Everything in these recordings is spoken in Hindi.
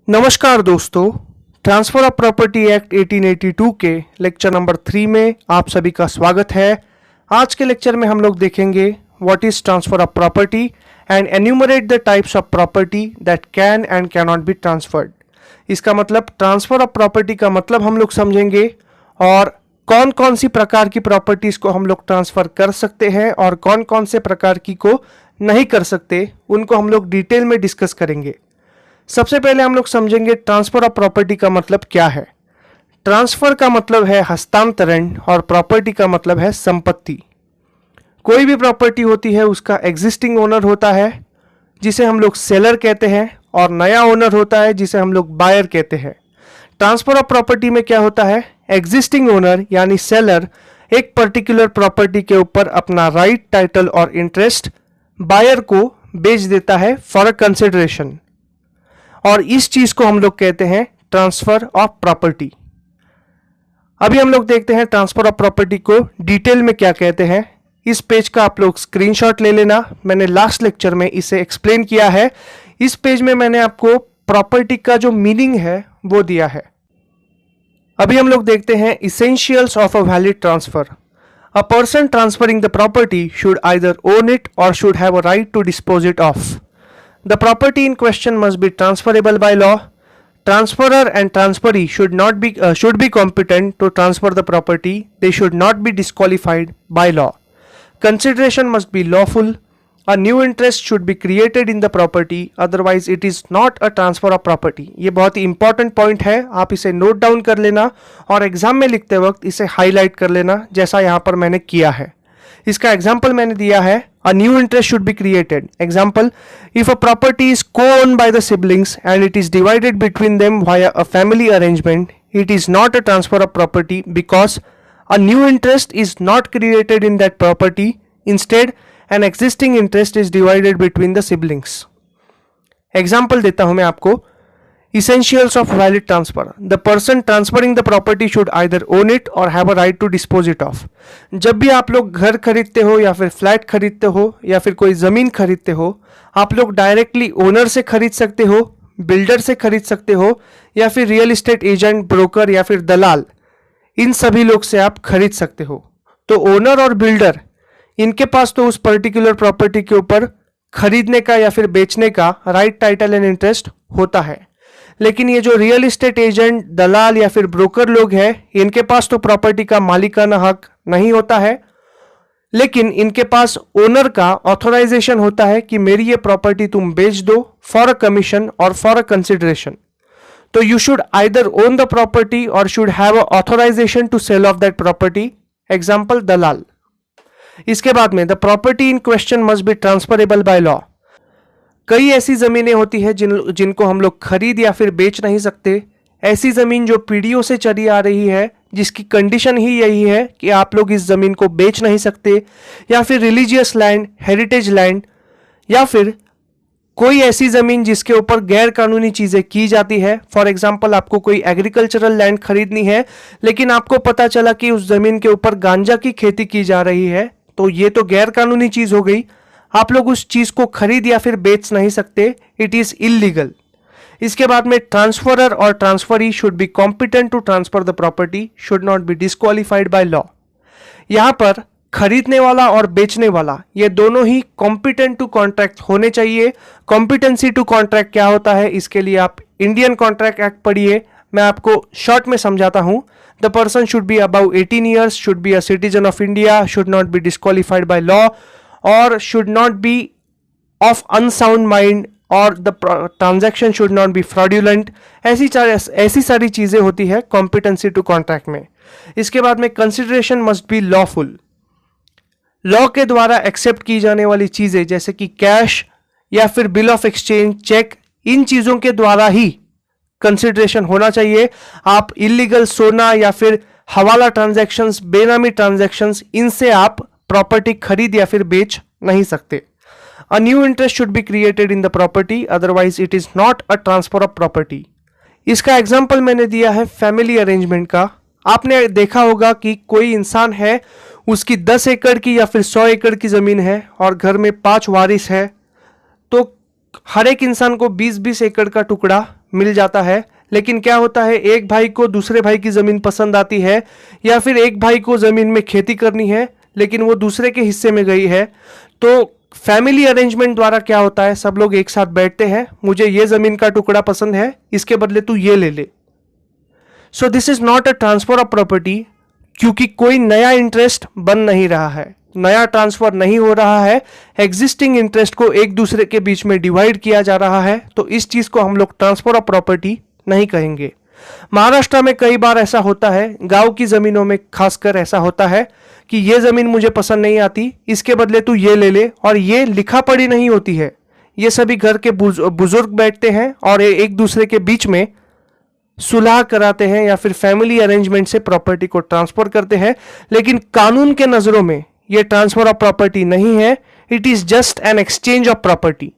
नमस्कार दोस्तों, ट्रांसफर ऑफ प्रॉपर्टी एक्ट 1882 के लेक्चर नंबर 3 में आप सभी का स्वागत है। आज के लेक्चर में हम लोग देखेंगे what is transfer of property and enumerate the types of property that can and can not be transferred. इसका मतलब ट्रांसफर ऑफ प्रॉपर्टी का मतलब हम लोग समझेंगे और कौन कौन सी प्रकार की प्रॉपर्टीज को हम लोग ट्रांसफर कर सकते हैं और कौन कौन से प्रकार की को नहीं कर सकते, उनको हम लोग डिटेल में डिस्कस करेंगे। सबसे पहले हम लोग समझेंगे ट्रांसफर ऑफ प्रॉपर्टी का मतलब क्या है। ट्रांसफर का मतलब है हस्तांतरण और प्रॉपर्टी का मतलब है संपत्ति। कोई भी प्रॉपर्टी होती है उसका एग्जिस्टिंग ओनर होता है जिसे हम लोग सेलर कहते हैं और नया ओनर होता है जिसे हम लोग बायर कहते हैं। ट्रांसफर ऑफ प्रॉपर्टी में क्या होता है, एग्जिस्टिंग ओनर यानी सेलर एक पर्टिकुलर प्रॉपर्टी के ऊपर अपना राइट, टाइटल और इंटरेस्ट बायर को बेच देता है फॉर अ कंसिडरेशन, और इस चीज को हम लोग कहते हैं ट्रांसफर ऑफ प्रॉपर्टी। अभी हम लोग देखते हैं ट्रांसफर ऑफ प्रॉपर्टी को डिटेल में क्या कहते हैं। इस पेज का आप लोग स्क्रीनशॉट ले लेना, मैंने लास्ट लेक्चर में इसे एक्सप्लेन किया है। इस पेज में मैंने आपको प्रॉपर्टी का जो मीनिंग है वो दिया है। अभी हम लोग देखते हैं essentials of a valid transfer. A person transferring the property should either own it और should have a right to dispose it of. The property in question must be transferable by law. Transferor and transferee should be competent to transfer the property. They should not be disqualified by law. Consideration must be lawful. A new interest should be created in the property. Otherwise, it is not a transfer of property. ये बहुत ही important point है, आप इसे note down कर लेना और एग्जाम में लिखते वक्त इसे highlight कर लेना, जैसा यहाँ पर मैंने किया है। इसका एग्जाम्पल मैंने दिया है, a new interest should be created. Example, if a property is co-owned by the siblings and it is divided between them via a family arrangement, it is not a transfer of property because a new interest is not created in that property. Instead, an existing interest is divided between the siblings. Example देता हूं मैं आपको, Essentials of valid transfer. The person transferring the property should either own it or have a right to dispose it of. जब भी आप लोग घर खरीदते हो या फिर फ्लैट खरीदते हो या फिर कोई ज़मीन खरीदते हो, आप लोग डायरेक्टली ओनर से खरीद सकते हो, बिल्डर से खरीद सकते हो या फिर रियल एस्टेट एजेंट, ब्रोकर या फिर दलाल, इन सभी लोग से आप खरीद सकते हो। तो ओनर और बिल्डर, इनके पास तो उस पर्टिकुलर प्रॉपर्टी के ऊपर खरीदने का या फिर बेचने का राइट, टाइटल एंड इंटरेस्ट होता है। लेकिन ये जो रियल एस्टेट एजेंट, दलाल या फिर ब्रोकर लोग हैं, इनके पास तो प्रॉपर्टी का मालिकाना हक नहीं होता है, लेकिन इनके पास ओनर का ऑथराइजेशन होता है कि मेरी ये प्रॉपर्टी तुम बेच दो फॉर अ कमीशन और फॉर अ कंसिडरेशन। तो you should either own the property और should have a authorisation to sell off that property. Example दलाल। इसके बाद में the property in question must be transferable by law. कई ऐसी ज़मीनें होती है जिनको हम लोग खरीद या फिर बेच नहीं सकते। ऐसी ज़मीन जो पीढ़ियों से चली आ रही है, जिसकी कंडीशन ही यही है कि आप लोग इस ज़मीन को बेच नहीं सकते, या फिर रिलीजियस लैंड, हेरिटेज लैंड, या फिर कोई ऐसी ज़मीन जिसके ऊपर गैर कानूनी चीज़ें की जाती है। फॉर एग्जाम्पल, आपको कोई एग्रीकल्चरल लैंड खरीदनी है लेकिन आपको पता चला कि उस ज़मीन के ऊपर गांजा की खेती की जा रही है, तो ये तो गैर कानूनी चीज़ हो गई। आप लोग उस चीज को खरीद या फिर बेच नहीं सकते, इट इज इलीगल। इसके बाद में ट्रांसफरर और transferee should be competent to transfer the property, should not be disqualified by law. यहां पर खरीदने वाला और बेचने वाला ये दोनों ही कॉम्पिटेंट टू कॉन्ट्रैक्ट होने चाहिए। कॉम्पिटेंसी टू कॉन्ट्रैक्ट क्या होता है, इसके लिए आप इंडियन कॉन्ट्रैक्ट एक्ट पढ़िए, मैं आपको शॉर्ट में समझाता हूं। The person should be above 18 years, should be a citizen of India, should not be disqualified by law or should not be of unsound mind or the transaction should not be fraudulent। ऐसी सारी चीजें होती है competency to contract में। इसके बाद में consideration must be lawful। Law के द्वारा एक्सेप्ट की जाने वाली चीजें जैसे कि कैश या फिर बिल ऑफ एक्सचेंज, चेक, इन चीजों के द्वारा ही कंसिडरेशन होना चाहिए। आप इलीगल सोना या फिर हवाला ट्रांजैक्शंस, बेनामी ट्रांजैक्शंस, इनसे आप प्रॉपर्टी खरीद या फिर बेच नहीं सकते। A new interest should be created in the property, otherwise it is not a transfer of property. इसका एग्जाम्पल मैंने दिया है फैमिली अरेंजमेंट का। आपने देखा होगा कि कोई इंसान है, उसकी 10 एकड़ की या फिर 100 एकड़ की जमीन है और घर में 5 वारिस है, तो हर एक इंसान को 20-20 एकड़ का टुकड़ा मिल जाता है, लेकिन क्या होता है, एक भाई को दूसरे भाई की ज़मीन पसंद आती है, या फिर एक भाई को ज़मीन में खेती करनी है लेकिन वो दूसरे के हिस्से में गई है, तो फैमिली अरेंजमेंट द्वारा क्या होता है, सब लोग एक साथ बैठते हैं, मुझे ये ज़मीन का टुकड़ा पसंद है, इसके बदले तू ये ले ले। So this is not a transfer of property, क्योंकि कोई नया इंटरेस्ट बन नहीं रहा है, नया ट्रांसफर नहीं हो रहा है, एग्जिस्टिंग इंटरेस्ट को एक दूसरे के बीच में डिवाइड किया जा रहा है, तो इस चीज को हम लोग ट्रांसफर ऑफ प्रॉपर्टी नहीं कहेंगे। महाराष्ट्र में कई बार ऐसा होता है, गांव की जमीनों में खासकर ऐसा होता है कि ये जमीन मुझे पसंद नहीं आती, इसके बदले तू ये ले ले, और ये लिखा पढ़ी नहीं होती है, ये सभी घर के बुजुर्ग बैठते हैं और एक दूसरे के बीच में सुलह कराते हैं या फिर फैमिली अरेंजमेंट से प्रॉपर्टी को ट्रांसफर करते हैं, लेकिन कानून के नजरों में यह ट्रांसफर ऑफ प्रॉपर्टी नहीं है, it is just an exchange of property.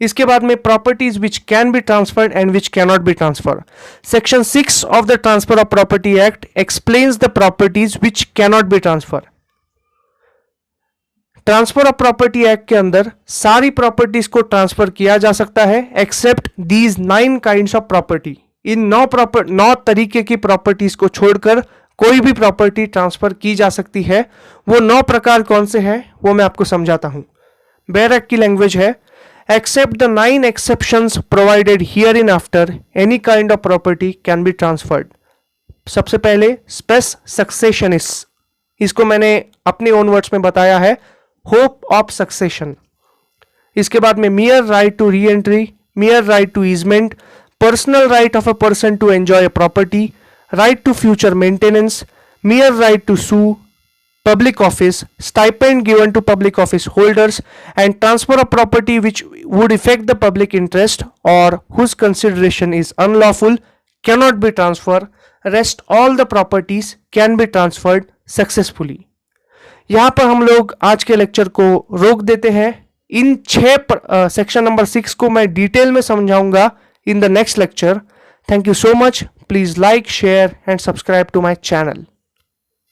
इसके बाद में properties which can be transferred and which can not be transfer. Section 6 of the transfer of property act explains the properties which can not be transfer. Transfer of property act के अंदर सारी प्रॉपर्टीज को ट्रांसफर किया जा सकता है except these 9 kinds of property. इन 9 तरीके की प्रॉपर्टीज को छोड़कर कोई भी प्रॉपर्टी ट्रांसफर की जा सकती है। वो 9 प्रकार कौन से हैं वो मैं आपको समझाता हूं। बेयर एक्ट की लैंग्वेज है, except the 9 exceptions provided hereinafter any kind of property can be transferred. सबसे पहले स्पेस सक्सेशनिस्ट, इसको मैंने अपने ओन वर्ड्स में बताया है, होप ऑफ सक्सेशन। इसके बाद में mere right to reentry, mere right to easement, personal right of a person to enjoy a property, right to future maintenance, mere right to sue, public office, stipend given to public office holders, and transfer of property which would affect the public interest or whose consideration is unlawful cannot be transferred. Rest all the properties can be transferred successfully. यहाँ पर हम लोग आज के लेक्चर को रोक देते हैं। इन 6 सेक्शन नंबर 6 को मैं डिटेल में समझाऊंगा in the next lecture. Thank you so much. Please like, share and subscribe to my channel.